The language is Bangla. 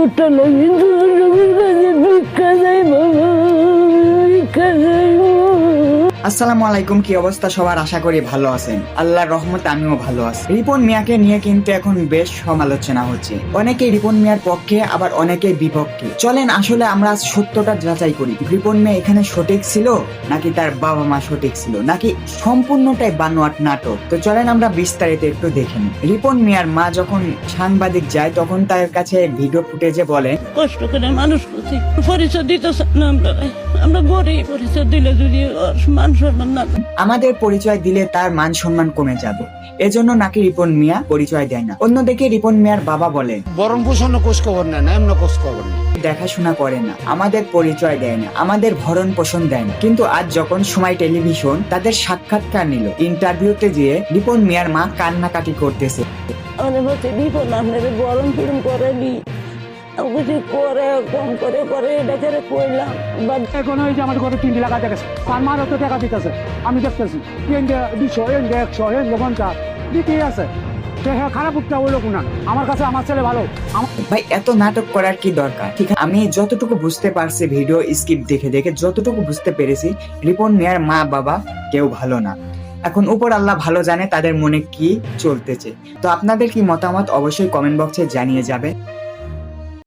ছোট্টা লাগি তোমার রবির কাছে ভিক্ষা যাই বাবা, ভিক্ষা যাইবো। আসসালামু আলাইকুম, কি অবস্থা সবার? আশা করি ভালো আছেন। আল্লাহর রহমতে আমিও ভালো আছি। রিপন মিয়াকে নিয়ে কিন্তু এখন বেশ সমালোচনা হচ্ছে। অনেকে রিপন মিয়ার পক্ষে, আবার অনেকে বিপক্ষে। চলেন আসলে আমরা সত্যটা যাচাই করি। রিপন মিয়া এখানে সঠিক ছিল, নাকি তার বাবা মা সঠিক ছিল, নাকি সম্পূর্ণটাই বানোয়াট নাটক? তো চলেন আমরা বিস্তারিত একটু দেখে নিই। রিপন মিয়ার মা যখন সাংবাদিক যায় তখন তার কাছে ভিডিও ফুটেজে বলে, কষ্ট করে মানুষ করছি, পরিচয় দিতে চাই না আমরা গরিব, পরিচয় দিলে যদি ওর মান সম্মান না থাকে। আমাদের পরিচয় দিলে তার মান সম্মান কমে যাবে, এজন্য নাকি রিপন মিয়া পরিচয় দেয় না। অন্যদিকে রিপন মিয়ার বাবা বলে, বরং পোষণ খোঁজ খবর নেয় না, এমন খোঁজ খবর নেই, দেখাশোনা করে না, আমাদের পরিচয় দেয় না, আমাদের ভরণ পোষণ দেয় না। কিন্তু আজ যখন সময় টেলিভিশন তাদের সাক্ষাৎকার নিল, ইন্টারভিউতে যেয়ে রিপন মিয়ার মা কান্নাকাটি করতেছে। আমাদের বলছে বিপদ আপনাদের গরম ফিরম করেনি, কিছু করে কম করে করে এটা করে করলাম। এখন ওই যে আমার ঘরে 3 লাখ টাকা গেছে, তার মার তো টাকা দিতেছে, আমি দেখতেছি 200 100 150 দিতেই আছে। হ্যাঁ, খারাপ উঠতে হইলো কোন, আমার কাছে আমার ছেলে ভালো। ভাই এত নাটক করার কি দরকার? ঠিক আছে, আমি যতটুকু বুঝতে পারছি ভিডিও স্কিপ দেখে দেখে যতটুকু বুঝতে পেরেছি, রিপন মিয়ার মা বাবা কেউ ভালো না। এখন উপর আল্লাহ ভালো জানে তাদের মনে কি চলতেছে। তো আপনাদের কি মতামত অবশ্যই কমেন্ট বক্সে জানিয়ে যাবে।